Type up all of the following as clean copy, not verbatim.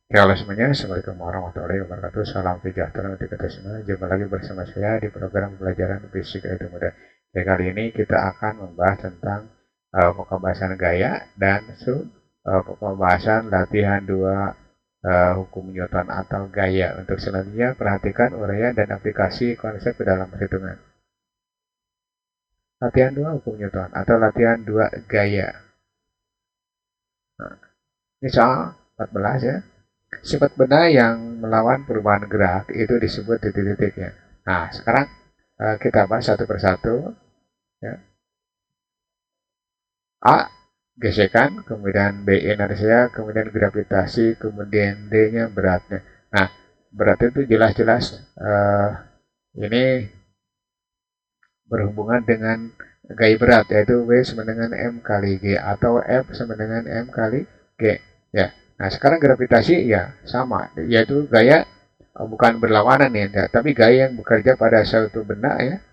Halo semuanya, Assalamualaikum warahmatullahi wabarakatuh. Salam sejahtera untuk kita semua. Jumpa lagi bersama saya di program pembelajaran fisika itu mudah. Kali ini kita akan membahas tentang pokok bahasan gaya dan pokok bahasan latihan 2 hukum Newton atau gaya. Untuk selanjutnya perhatikan uraian dan aplikasi konsep ke dalam perhitungan. Latihan 2 hukum Newton atau latihan 2 gaya. Nah, ini soal 14 ya. Sifat benda yang melawan perubahan gerak itu disebut titik-titiknya. Nah, sekarang kita bahas satu persatu. Ya. A, gesekan, kemudian B, inersia, kemudian gravitasi, kemudian D-nya beratnya. Nah, berat itu jelas-jelas ini berhubungan dengan gaya berat, yaitu W sama dengan M kali G, atau F sama dengan M kali G. Ya. Nah, sekarang gravitasi ya sama, yaitu gaya bukan berlawanan ya, tapi gaya yang bekerja pada suatu benda ya,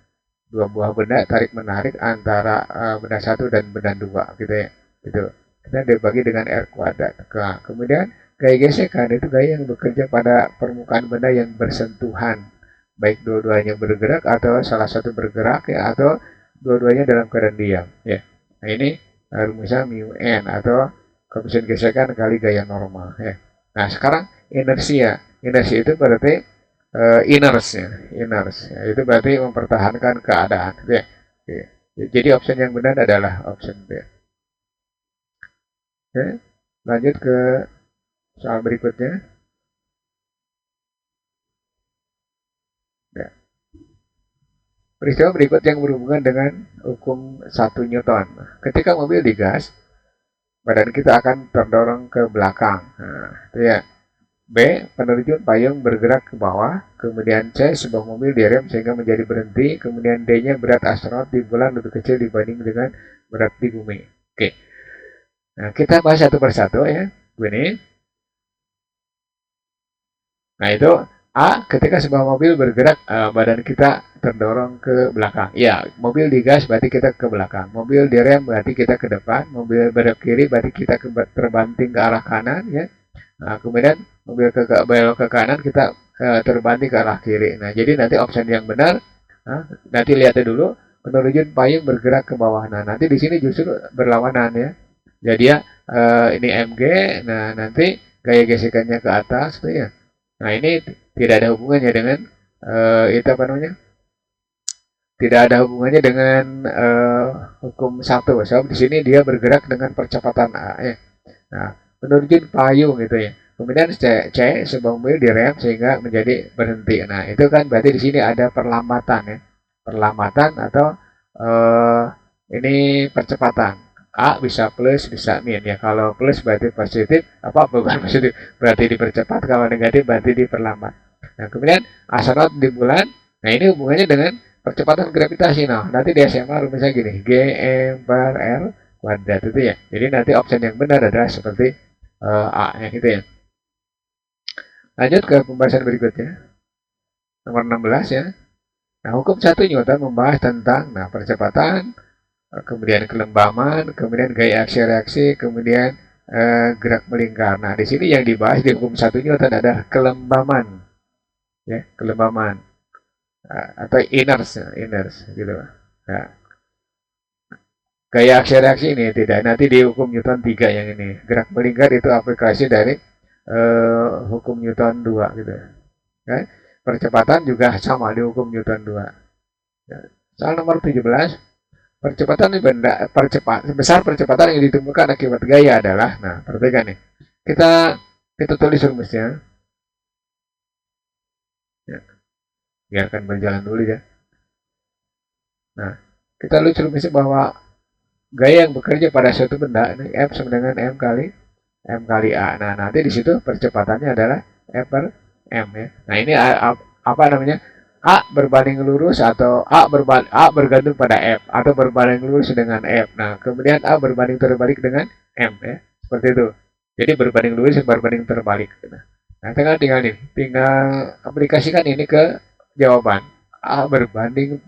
dua buah benda tarik menarik antara benda satu dan benda dua gitu ya. Gitu. Kita dibagi dengan R kuadrat. Nah, kemudian gaya gesekan itu gaya yang bekerja pada permukaan benda yang bersentuhan, baik dua-duanya bergerak atau salah satu bergerak ya, atau dua-duanya dalam keadaan diam ya. Nah, ini rumusnya mu n atau koefisien gesekan kali gaya normal ya. Nah, sekarang inersia. Inersia itu berarti iners ya, itu berarti mempertahankan keadaan ya. Ya. Jadi opsi yang benar adalah opsi B. Oke, lanjut ke soal berikutnya. Ya. Peristiwa berikut yang berhubungan dengan hukum 1 Newton. Ketika mobil digas, badan kita akan terdorong ke belakang. Nah, itu ya. B, penerjun payung bergerak ke bawah, kemudian C, sebuah mobil direm sehingga menjadi berhenti, kemudian D-nya berat astronot di bulan lebih kecil dibanding dengan berat di bumi. Oke, nah kita bahas satu persatu ya, begini. Nah itu A, ketika sebuah mobil bergerak, badan kita terdorong ke belakang. Ya, mobil digas berarti kita ke belakang. Mobil direm berarti kita ke depan. Mobil belok kiri berarti kita terbanting ke arah kanan ya. Nah, kemudian mobil belok ke kanan kita terbanting ke arah kiri. Nah, jadi nanti opsi yang benar, nanti lihat dulu, penerjun payung bergerak ke bawah. Nah, nanti di sini justru berlawanan ya. Jadi ya ini MG, nah nanti gaya gesekannya ke atas tuh ya. Nah, ini tidak ada hubungannya dengan itu apa namanya? Tidak ada hubungannya dengan hukum satu. Sebab di sini dia bergerak dengan percepatan A ya. Nah, penerjun payung gitu ya. Kemudian C, sebuah mobil direm sehingga menjadi berhenti. Nah, itu kan berarti di sini ada perlambatan ya. Perlambatan atau eh, ini percepatan. A bisa plus, bisa min ya. Kalau plus berarti positif, apa bukan positif, berarti dipercepat. Kalau negatif berarti diperlambat. Nah, kemudian astronot di bulan. Nah, ini hubungannya dengan percepatan gravitasi. Nah, nanti di SMA rumusnya gini, G M per R kuadrat itu ya. Jadi nanti opsi yang benar adalah seperti A ya gitu ya. Lanjut ke pembahasan berikutnya. Nomor 16 ya. Nah, hukum 1 Newton membahas tentang percepatan, kemudian kelembaman, kemudian gaya aksi reaksi, kemudian gerak melingkar. Nah, di sini yang dibahas di hukum 1 Newton adalah kelembaman. Ya, kelembaman atau iners gitu. Nah, gaya aksi reaksi ini tidak. Nanti di hukum Newton 3 yang ini. Gerak melingkar itu aplikasi dari hukum Newton 2 gitu. Ya. Percepatan juga sama di hukum Newton 2. Ya. Soal nomor 17, percepatan benda besar percepatan yang ditemukan akibat gaya adalah, nah, perhatikan nih. Kita tulis rumusnya. Ya. Biarkan berjalan dulu ya. Nah, kita tulis rumusnya bahwa gaya yang bekerja pada suatu benda ini F sama dengan M kali A. Nah, nanti di situ percepatannya adalah F per M ya. Nah, ini apa namanya? A berbanding lurus atau A bergantung pada F atau berbanding lurus dengan F. Nah, kemudian A berbanding terbalik dengan M ya. Seperti itu. Jadi berbanding lurus berbanding terbalik. Nah, tinggal aplikasikan ini ke jawaban. A berbanding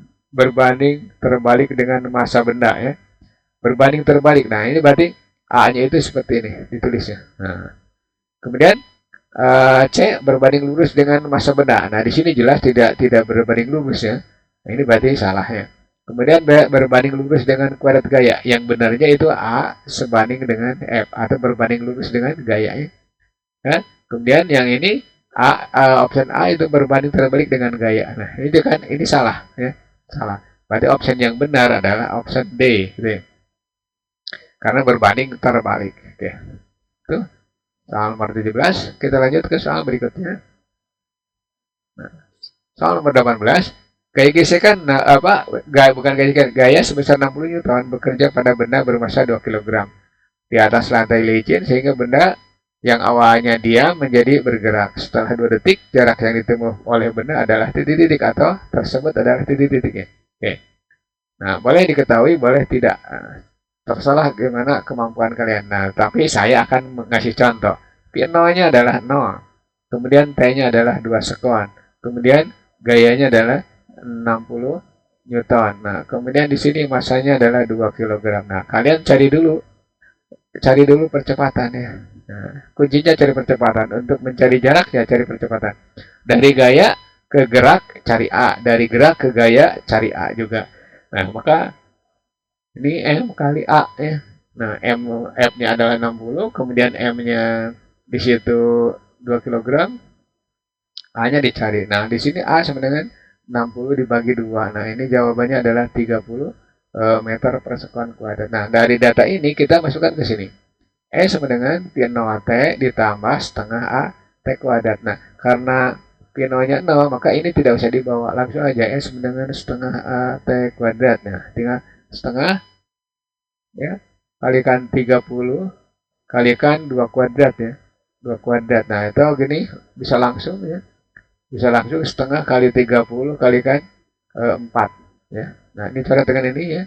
terbalik dengan massa benda ya. Berbanding terbalik. Nah, ini berarti A-nya itu seperti ini ditulisnya. Nah, kemudian C berbanding lurus dengan massa benda. Nah, di sini jelas tidak berbanding lurus ya. Nah, ini berarti salah ya. Kemudian B berbanding lurus dengan kuadrat gaya. Yang benarnya itu A sebanding dengan F atau berbanding lurus dengan gayanya. Ya. Kemudian yang ini option A itu berbanding terbalik dengan gaya. Nah, itu kan ini salah ya. Salah. Berarti option yang benar adalah option D gitu ya. Karena berbanding terbalik. Oke. Tuh. Soal nomor 17, kita lanjut ke soal berikutnya. Nah, soal nomor 18, gaya gesekan, bukan gaya gesekan, gaya sebesar 60 Newton bekerja pada benda bermassa 2 kg di atas lantai licin sehingga benda yang awalnya diam menjadi bergerak. Setelah 2 detik, jarak yang ditempuh oleh benda adalah titik-titik atau tersebut adalah titik-titiknya. Oke. Nah, boleh diketahui, boleh tidak. Terserah gimana kemampuan kalian. Nah, tapi saya akan mengasih contoh. P0-nya adalah 0. Kemudian T-nya adalah 2 sekon. Kemudian gayanya adalah 60 Newton. Nah, kemudian di sini masanya adalah 2 kg. Nah, kalian cari dulu percepatannya. Nah, kuncinya cari percepatan. Untuk mencari jaraknya cari percepatan. Dari gaya ke gerak cari A. Dari gerak ke gaya cari A juga. Nah, maka ini M kali A ya. Nah, F-nya adalah 60, kemudian M-nya di situ 2 kg, A-nya dicari. Nah, di sini A sama dengan 60 dibagi 2. Nah, ini jawabannya adalah 30 meter per sekon kuadrat. Nah, dari data ini kita masukkan ke sini. E sama dengan P0T ditambah setengah A T kuadrat. Nah, karena P0-nya 0, maka ini tidak usah dibawa. Langsung aja E sama dengan setengah A T kuadrat. Nah, tinggal setengah ya kalikan 30 kalikan 2 kuadrat ya, 2 kuadrat. Nah, itu gini bisa langsung ya, bisa langsung setengah kali 30 kalikan 4 ya. Nah, ini cara dengan ini ya.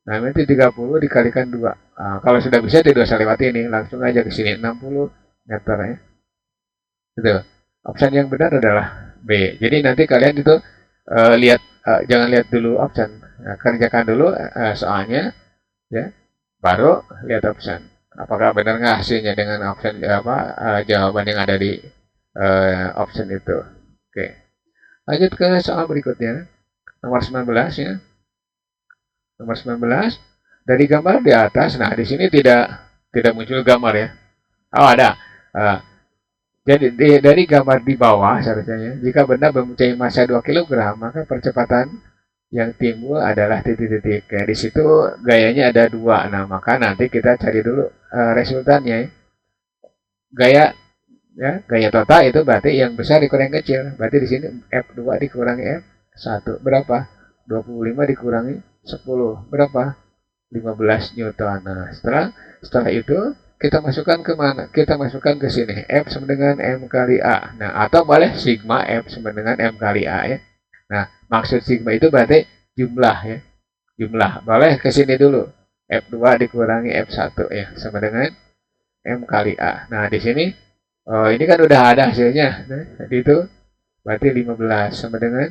Nah, nanti 30 dikalikan 2. Nah, kalau sudah bisa tidak usah lewat ini, langsung aja ke sini 60 meter ya. Gitu. Option yang benar adalah B. Jadi nanti kalian itu jangan lihat dulu option. Nah, kerjakan dulu soalnya ya, baru lihat option. Apakah benar nggak hasilnya dengan option jawaban yang ada di option itu. Oke. Lanjut ke soal berikutnya. Nomor 19 ya. Nomor 19 dari gambar di atas. Nah, di sini tidak muncul gambar ya. Oh, ada. Jadi dari gambar di bawah seharusnya ya, jika benda mempunyai massa 2 kg, maka percepatan yang timbul adalah titik-titik. Kayak di situ gayanya ada 2. Nah, maka nanti kita cari dulu resultannya. Gaya total itu berarti yang besar dikurangi yang kecil. Berarti di sini F2 dikurangi F1 berapa? 25 dikurangi 10 berapa? 15 Newton. Nah, setelah itu kita masukkan ke mana? Kita masukkan ke sini. F sama dengan M kali A. Nah, atau boleh sigma F sama dengan M kali A ya. Nah, maksud sigma itu berarti jumlah ya. Jumlah. Boleh ke sini dulu. F2 dikurangi F1 ya, sama dengan M kali A. Nah, di sini ini kan udah ada hasilnya. Nah, jadi itu berarti 15 sama dengan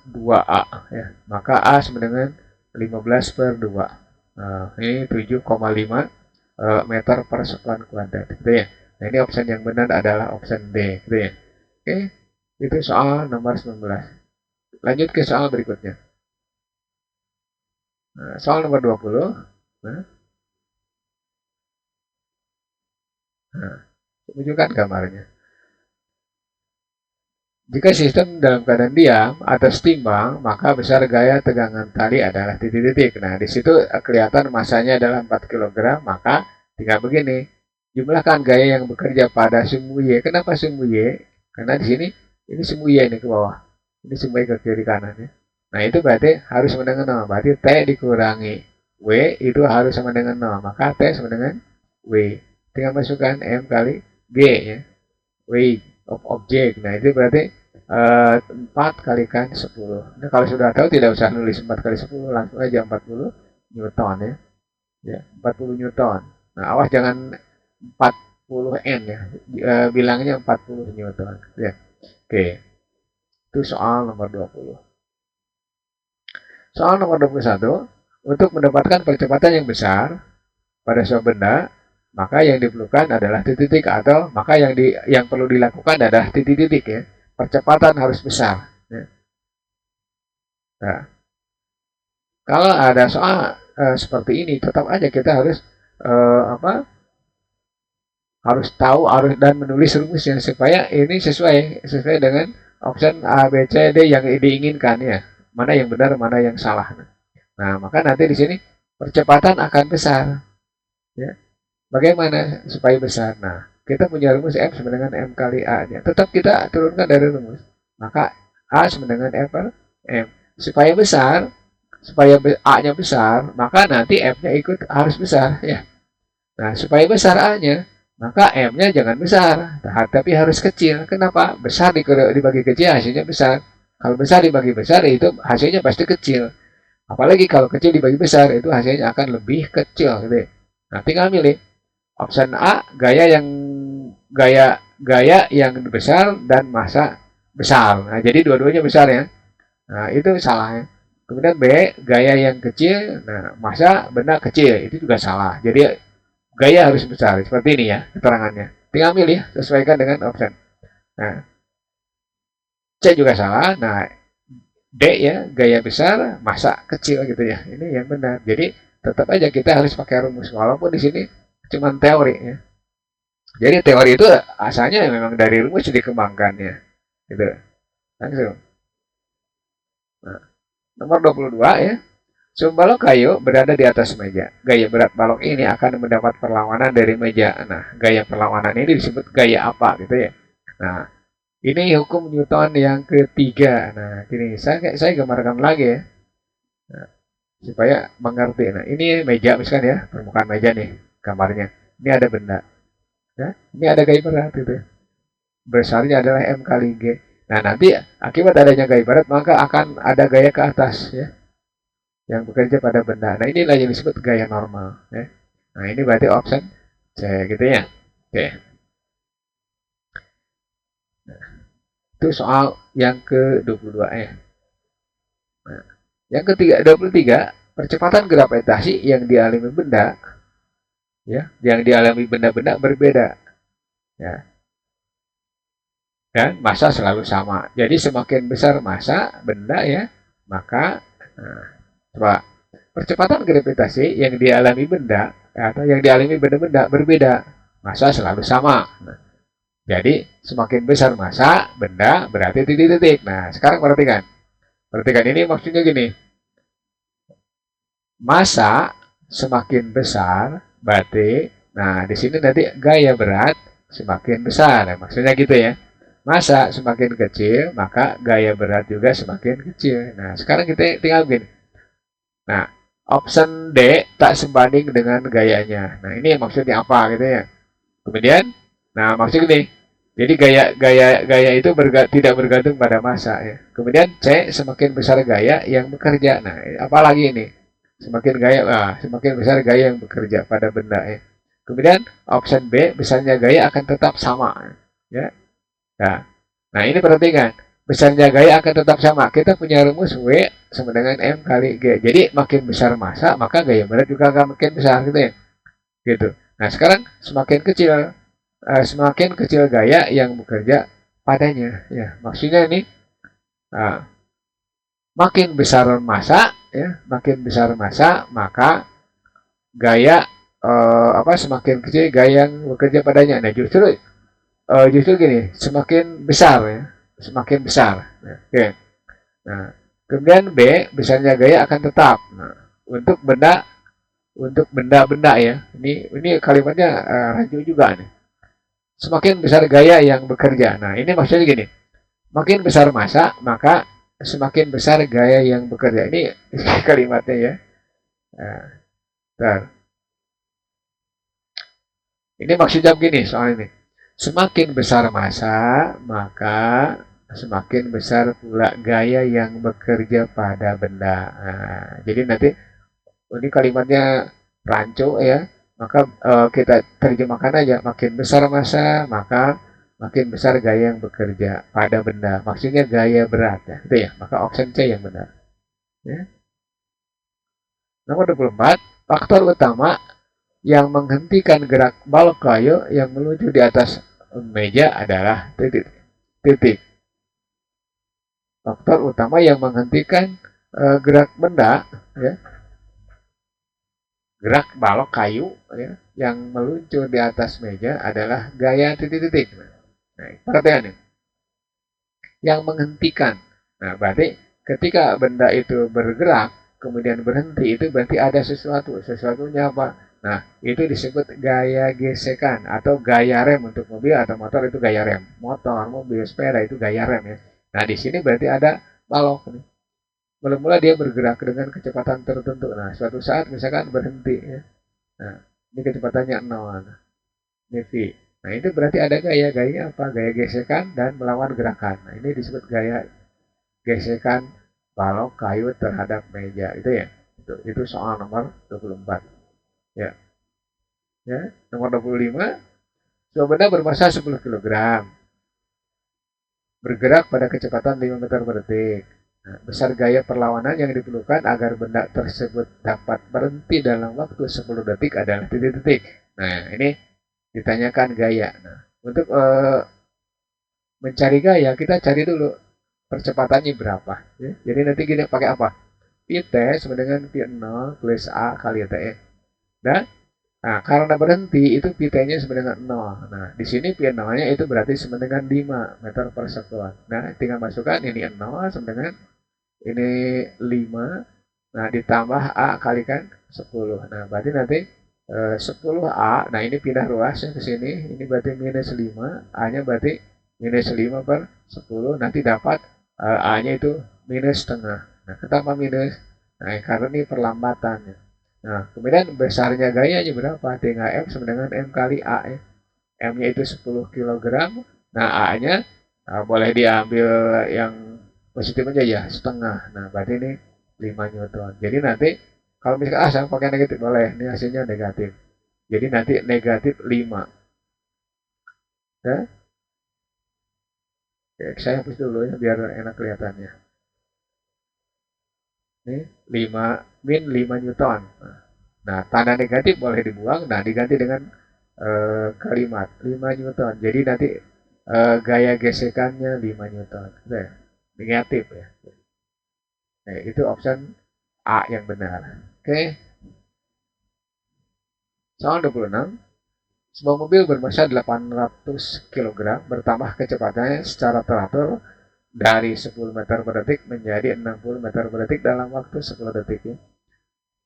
2A ya. Maka A sama dengan 15 per 2. Ini 7,5 meter per sekon kuadrat gitu ya. Nah, ini option yang benar adalah option D gitu ya. Oke, itu soal nomor 19. Lanjut ke soal berikutnya. Nah, soal nomor 20. Nah, tunjukkan gambarnya. Jika sistem dalam keadaan diam atau setimbang, maka besar gaya tegangan tali adalah titik-titik. Nah, di situ kelihatan masanya adalah 4 kg, maka tinggal begini. Jumlahkan gaya yang bekerja pada sumbu Y. Kenapa sumbu Y? Karena di sini ini sumbu Y ini ke bawah. Ini sumbu Y ke kiri kanan ya. Nah, itu berarti harus sama dengan 0. Berarti T dikurangi W itu harus sama dengan 0. Maka T sama dengan W. Tinggal masukkan M kali G ya. Weight of object. Nah, itu berarti 4 kalikan 10. Nah, kalau sudah tahu tidak usah nulis 4 kali 10, langsung aja 40 Newton ya. Ya, 40 Newton. Nah, awas jangan 40 N ya. Bilangnya 40 Newton ya. Oke. Itu soal nomor 20. Soal nomor 21, untuk mendapatkan percepatan yang besar pada suatu benda, maka yang diperlukan adalah titik-titik, atau maka yang perlu dilakukan adalah titik-titik ya. Percepatan harus besar. Ya. Nah, kalau ada soal seperti ini, tetap aja kita harus apa? Harus tahu, harus dan menulis rumusnya supaya ini sesuai dengan option A, B, C, D yang diinginkan ya. Mana yang benar, mana yang salah. Nah, maka nanti di sini percepatan akan besar. Ya. Bagaimana supaya besar? Nah, kita punya rumus M sama dengan M kali A-nya. Tetap kita turunkan dari rumus. Maka A sama dengan M per M. Supaya besar, supaya A-nya besar, maka nanti M-nya ikut harus besar. Ya. Nah, supaya besar A-nya, maka M-nya jangan besar, tapi harus kecil. Kenapa? Besar dibagi kecil, hasilnya besar. Kalau besar dibagi besar, itu hasilnya pasti kecil. Apalagi kalau kecil dibagi besar, itu hasilnya akan lebih kecil. Gitu. Nah, tinggal milih. Option A, gaya yang besar dan massa besar. Nah, jadi dua-duanya besar ya. Nah, itu salahnya. Kemudian B, gaya yang kecil, nah massa benda kecil, itu juga salah. Jadi gaya harus besar, seperti ini ya keterangannya. Tinggal milih, sesuaikan dengan option. Nah, C juga salah. Nah, D ya, gaya besar, massa kecil gitu ya. Ini yang benar. Jadi tetap aja kita harus pakai rumus, walaupun di sini cuma teori ya. Jadi teori itu asalnya memang dari rumus dikembangkannya. Gitu. Langsung. Nah, nomor 22 ya. Sumbalok kayu berada di atas meja. Gaya berat balok ini akan mendapat perlawanan dari meja. Nah, gaya perlawanan ini disebut gaya apa gitu ya. Nah, ini hukum Newton yang ketiga. Nah, gini, saya gambarkan lagi ya. Nah, supaya mengerti. Nah, ini meja misalkan ya, permukaan meja nih gambarnya. Ini ada benda. Ya, ini ada gaya berat gitu. Besarnya adalah M kali G. Nah, nanti akibat adanya gaya berat maka akan ada gaya ke atas ya, yang bekerja pada benda. Nah, inilah yang disebut gaya normal. Ya. Nah, ini berarti option C gitu ya. Oke. Nah, itu soal yang ke-22 ya. Nah, yang ke-23, percepatan gravitasi yang dialami benda ya, yang dialami benda-benda berbeda. Ya. Dan massa selalu sama. Jadi semakin besar massa benda ya, maka coba percepatan gravitasi yang dialami benda atau yang dialami benda-benda berbeda, massa selalu sama. Nah, jadi semakin besar massa benda berarti titik-titik. Nah, sekarang perhatikan. Perhatikan ini maksudnya gini. Massa semakin besar berarti, nah di sini nanti gaya berat semakin besar. Nah, maksudnya gitu ya. Massa semakin kecil, maka gaya berat juga semakin kecil. Nah, sekarang kita tinggal begini. Nah, option D tak sebanding dengan gayanya. Nah, ini maksudnya apa gitu ya. Kemudian, nah maksudnya gini. Jadi gaya itu tidak bergantung pada massa ya. Kemudian C, semakin besar gaya yang bekerja. Nah, apalagi ini? Semakin besar gaya yang bekerja pada benda ya. Kemudian option B, besarnya gaya akan tetap sama ya. Nah, ini perhatikan. Besarnya gaya akan tetap sama. Kita punya rumus W sama dengan M kali G. Jadi makin besar massa, maka gaya berat juga akan makin besar gitu ya. Gitu. Nah, sekarang semakin kecil gaya yang bekerja padanya. Ya, maksudnya ini makin besar massa, ya, makin besar massa, maka gaya semakin kecil gaya yang bekerja padanya. Nah, justru gini, semakin besar ya, semakin besar. Oke. Nah, kemudian B, besarnya gaya akan tetap. Nah, untuk benda-benda ya. Ini kalimatnya rancu juga nih. Semakin besar gaya yang bekerja. Nah, ini maksudnya gini. Makin besar massa, maka semakin besar gaya yang bekerja. Ini kalimatnya ya. Nah, ini maksudnya begini soal ini. Semakin besar massa, maka semakin besar pula gaya yang bekerja pada benda. Nah, jadi nanti ini kalimatnya rancu ya, maka kita terjemahkan aja. Makin besar massa, maka makin besar gaya yang bekerja pada benda. Maksudnya gaya berat ya, itu ya. Maka option C yang benar. Ya. Nomor 24, faktor utama Yang menghentikan gerak balok kayu yang meluncur di atas meja adalah titik. Titik. Faktor utama yang menghentikan gerak benda, ya, gerak balok kayu, ya, yang meluncur di atas meja adalah gaya titik-titik. Nah, perhatian nih. Yang menghentikan. Nah, berarti ketika benda itu bergerak, kemudian berhenti, itu berarti ada sesuatu. Sesuatunya apa? Nah, itu disebut gaya gesekan atau gaya rem untuk mobil atau motor itu gaya rem. Motor, mobil, sepeda itu gaya rem ya. Nah, di sini berarti ada balok nih. Mula-mula dia bergerak dengan kecepatan tertentu. Nah, suatu saat misalkan berhenti ya. Nah, ini kecepatannya 0. Ini V. Nah, itu berarti ada gaya. Gayanya apa? Gaya gesekan dan melawan gerakan. Nah, ini disebut gaya gesekan balok kayu terhadap meja. Itu ya. Itu soal nomor 24. Ya. Ya, nomor 25. Sebuah benda bermasa 10 kg bergerak pada kecepatan 5 meter per detik. Nah, besar gaya perlawanan yang diperlukan agar benda tersebut dapat berhenti dalam waktu 10 detik adalah titik-titik. Nah, ini ditanyakan gaya. Nah, untuk mencari gaya, kita cari dulu percepatannya berapa. Ya. Jadi nanti gini pakai apa? Pt sama dengan P0 plus A kali T. Dan nah, karena berhenti itu Pt-nya sama dengan 0. Nah, di sini P0-nya itu berarti sama dengan 5 meter per sekuan. Nah, tinggal masukkan ini 0 sama dengan ini 5. Nah, ditambah A kalikan 10. Nah, berarti nanti 10A. Nah, ini pindah ruasnya ke sini. Ini berarti minus 5. A-nya berarti minus 5 per 10. Nanti dapat A-nya itu minus setengah. Nah, ketambah minus. Nah, karena ini perlambatannya. Nah, kemudian besarnya gayanya berapa? Tinggal M sama dengan M kali A ya. M-nya itu 10 kg. Nah, A-nya boleh diambil yang positif aja ya, setengah. Nah, berarti ini 5 Newton. Jadi nanti kalau misalkan saya pakai negatif boleh, ini hasilnya negatif. Jadi nanti negatif 5. Ya, saya hapus dulu ya biar enak kelihatannya. Ini 5 min 5 Newton. Nah, tanda negatif boleh dibuang. Nah, diganti dengan kalimat 5 Newton. Jadi nanti gaya gesekannya 5 Newton. Nah, negatif ya. Nah, itu option A yang benar. Oke. Soal 26. Sebuah mobil bermassa 800 kg bertambah kecepatannya secara teratur dari 10 meter per detik menjadi 60 meter per detik dalam waktu 10 detik ya.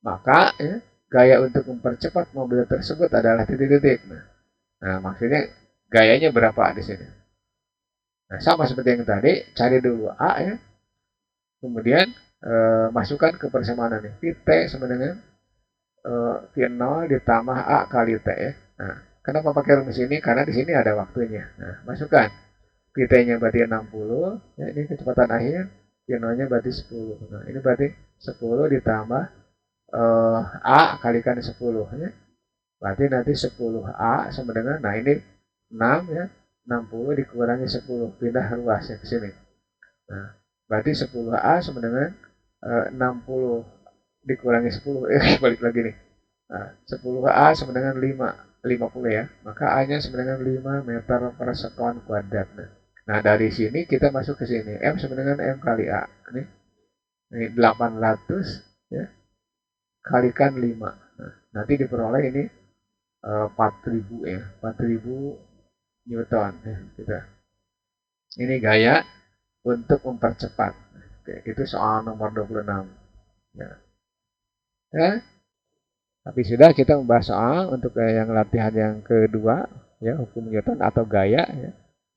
Maka ya, gaya untuk mempercepat mobil tersebut adalah titik-titik. Nah, maksudnya gayanya berapa di sini? Nah, sama seperti yang tadi, cari dulu A ya. Kemudian masukkan ke persamaan ini. T sama dengan T0 ditambah A kali T ya. Nah, kenapa pakai rumus ini? Karena di sini ada waktunya. Nah, masukkan. T-nya berarti 60, ya, ini kecepatan akhir. T0-nya berarti 10. Nah, ini berarti 10 ditambah A kalikan 10 ya. Berarti nanti 10A sama dengan, nah ini 6 ya. 60 dikurangi 10, pindah ruasnya ke sini. Nah, berarti 10A sama dengan 60 dikurangi 10, balik lagi nih. Nah, 10A sama dengan 50 ya. Maka A-nya sama dengan 5 meter per sekuan kuadrat. Nah, dari sini kita masuk ke sini. M sama dengan M kali A. Ini 800 ya, kalikan 5. Nah, nanti diperoleh ini 4000 ya. 4000 Newton ya, gitu. Ini gaya untuk mempercepat. Oke, itu soal nomor 26. Ya. Ya, tapi sudah kita membahas soal untuk yang latihan yang kedua ya, hukum Newton atau gaya ya.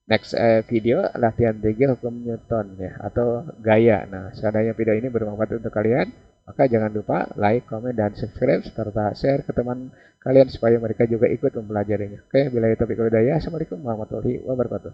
Next video latihan 3 hukum Newton ya atau gaya. Nah, seandainya video ini bermanfaat untuk kalian, maka jangan lupa like, komen, dan subscribe serta share ke teman kalian supaya mereka juga ikut mempelajarinya. Oke, bila itu topik hidayah. Assalamualaikum warahmatullahi wabarakatuh.